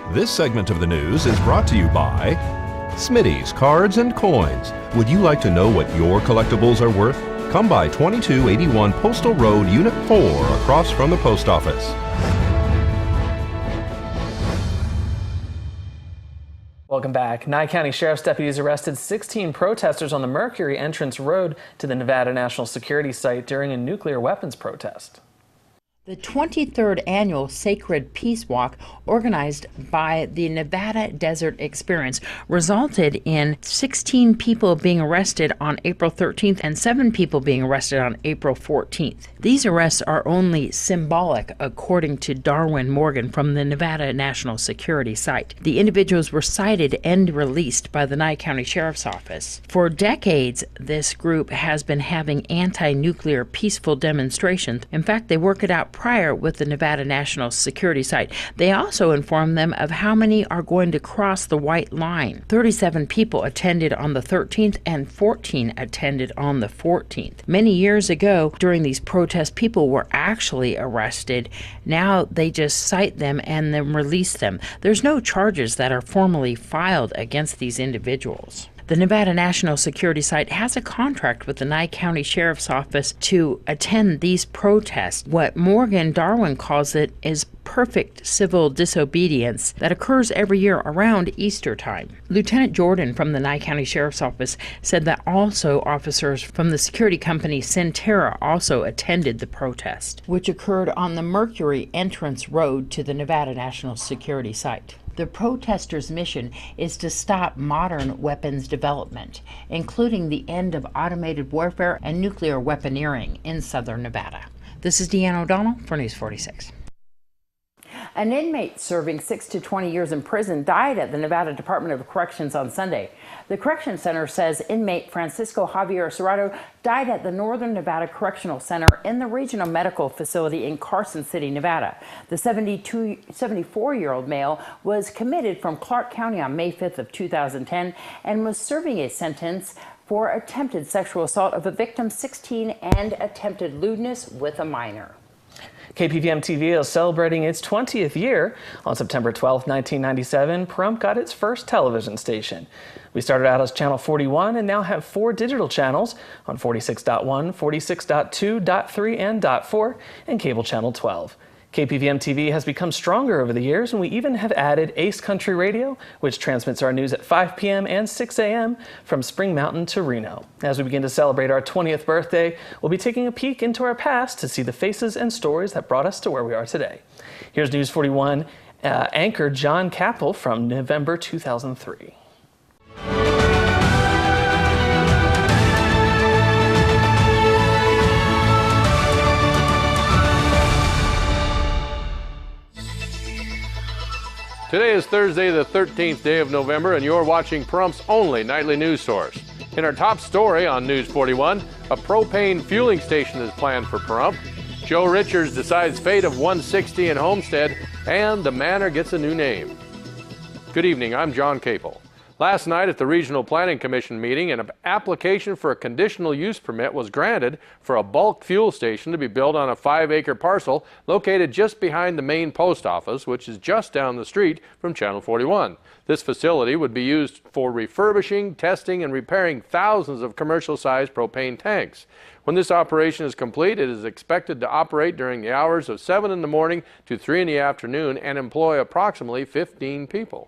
This segment of the news is brought to you by Smitty's Cards and Coins. Would you like to know what your collectibles are worth? Come by 2281 Postal Road, Unit 4, across from the post office. Welcome back. Nye County Sheriff's deputies arrested 16 protesters on the Mercury entrance road to the Nevada National Security Site during a nuclear weapons protest. The 23rd annual Sacred Peace Walk, organized by the Nevada Desert Experience, resulted in 16 people being arrested on April 13th and 7 people being arrested on April 14th. These arrests are only symbolic, according to Darwin Morgan from the Nevada National Security Site. The individuals were cited and released by the Nye County Sheriff's Office. For decades, this group has been having anti-nuclear peaceful demonstrations. In fact, they work it out prior with the Nevada National Security Site. They also informed them of how many are going to cross the white line. 37 people attended on the 13th and 14 attended on the 14th. Many years ago, during these protests, people were actually arrested. Now they just cite them and then release them. There's no charges that are formally filed against these individuals. The Nevada National Security Site has a contract with the Nye County Sheriff's Office to attend these protests. What Morgan Darwin calls it is perfect civil disobedience that occurs every year around Easter time. Lieutenant Jordan from the Nye County Sheriff's Office said that also officers from the security company Centera also attended the protest, which occurred on the Mercury entrance road to the Nevada National Security Site. The protesters' mission is to stop modern weapons development, including the end of automated warfare and nuclear weaponeering in southern Nevada. This is Deanna O'Donnell for News 46. An inmate serving 6 to 20 years in prison died at the Nevada Department of Corrections on Sunday. The Correction Center says inmate Francisco Javier Serrato died at the Northern Nevada Correctional Center in the Regional Medical Facility in Carson City, Nevada. The 74-year-old male was committed from Clark County on May 5th of 2010 and was serving a sentence for attempted sexual assault of a victim 16 and attempted lewdness with a minor. KPVM-TV is celebrating its 20th year. On September 12, 1997, Pahrump got its first television station. We started out as Channel 41 and now have 4 digital channels on 46.1, 46.2, .3, and .4, and cable channel 12. KPVM-TV has become stronger over the years, and we even have added Ace Country Radio, which transmits our news at 5 p.m. and 6 a.m. from Spring Mountain to Reno. As we begin to celebrate our 20th birthday, we'll be taking a peek into our past to see the faces and stories that brought us to where we are today. Here's News 41 anchor John Capel from November 2003. Today is Thursday, the 13th day of November, and you're watching Pahrump's only nightly news source. In our top story on News 41, a propane fueling station is planned for Pahrump. Joe Richards decides fate of 160 in Homestead, and the manor gets a new name. Good evening, I'm John Capel. Last night at the Regional Planning Commission meeting, an application for a conditional use permit was granted for a bulk fuel station to be built on a 5-acre parcel located just behind the main post office, which is just down the street from Channel 41. This facility would be used for refurbishing, testing, and repairing thousands of commercial-sized propane tanks. When this operation is complete, it is expected to operate during the hours of 7 in the morning to 3 in the afternoon and employ approximately 15 people.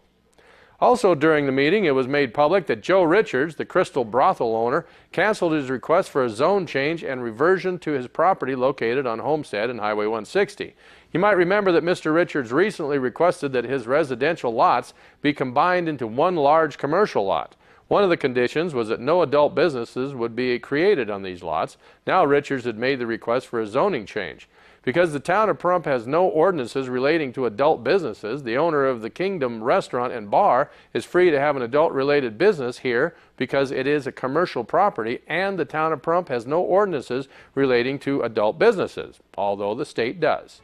Also during the meeting, it was made public that Joe Richards, the Crystal brothel owner, canceled his request for a zone change and reversion to his property located on Homestead and Highway 160. You might remember that Mr. Richards recently requested that his residential lots be combined into one large commercial lot. One of the conditions was that no adult businesses would be created on these lots. Now Richards had made the request for a zoning change. Because the town of Pahrump has no ordinances relating to adult businesses, the owner of the Kingdom Restaurant and Bar is free to have an adult-related business here because it is a commercial property, and the town of Pahrump has no ordinances relating to adult businesses, although the state does.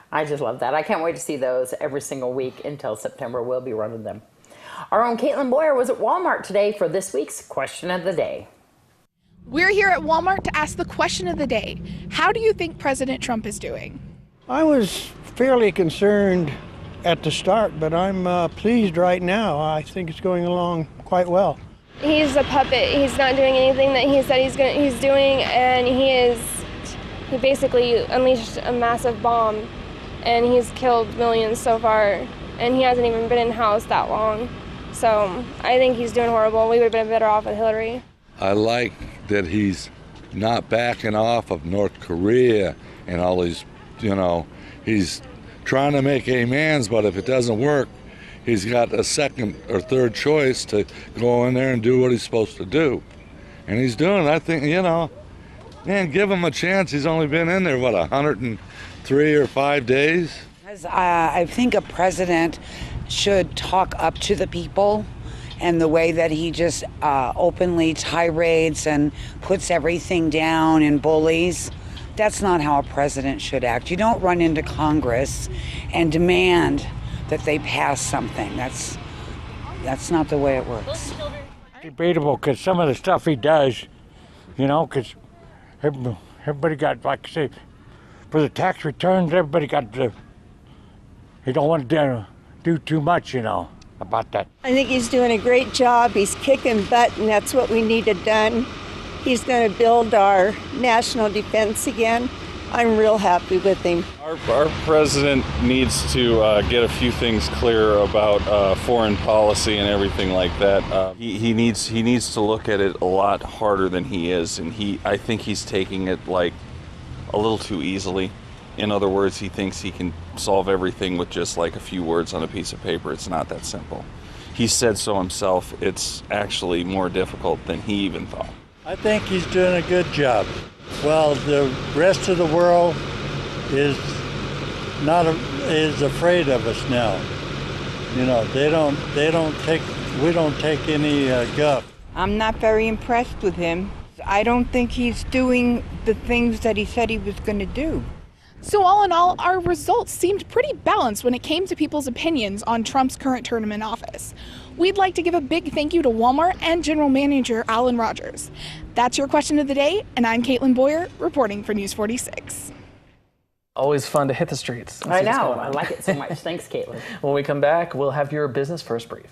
I just love that. I can't wait to see those every single week until September. We'll be running them. Our own Katlyn Boyer was at Walmart today for this week's Question of the Day. We're here at Walmart to ask the question of the day. How do you think President Trump is doing? I was fairly concerned at the start, but I'm pleased right now. I think it's going along quite well. He's a puppet. He's not doing anything that he said he's doing, and he basically unleashed a massive bomb, and he's killed millions so far, and he hasn't even been in house that long. So I think he's doing horrible. We would have been better off with Hillary. I like that he's not backing off of North Korea and all these, he's trying to make amens, but if it doesn't work, he's got a second or third choice to go in there and do what he's supposed to do. And he's doing it. I think, man, give him a chance. He's only been in there, 103 or 5 days? I think a president should talk up to the people, and the way that he just openly tirades and puts everything down and bullies, that's not how a president should act. You don't run into Congress and demand that they pass something. That's not the way it works. Debatable, because some of the stuff he does, because everybody got, like I say, for the tax returns, everybody got he don't want to do too much, about that. I think he's doing a great job. He's kicking butt, and that's what we needed done. He's going to build our national defense again. I'm real happy with him. Our president needs to get a few things clear about foreign policy and everything like that. He needs to look at it a lot harder than he is, and I think he's taking it like a little too easily. In other words, he thinks he can solve everything with just like a few words on a piece of paper. It's not that simple. He said so himself. It's actually more difficult than he even thought. I think he's doing a good job. Well, the rest of the world is afraid of us now. We don't take any guff. I'm not very impressed with him. I don't think he's doing the things that he said he was going to do. So all in all, our results seemed pretty balanced when it came to people's opinions on Trump's current term in office. We'd like to give a big thank you to Walmart and General Manager Alan Rogers. That's your question of the day, and I'm Katlyn Boyer, reporting for News 46. Always fun to hit the streets. I know. I like it so much. Thanks, Caitlin. When we come back, we'll have your Business First Brief.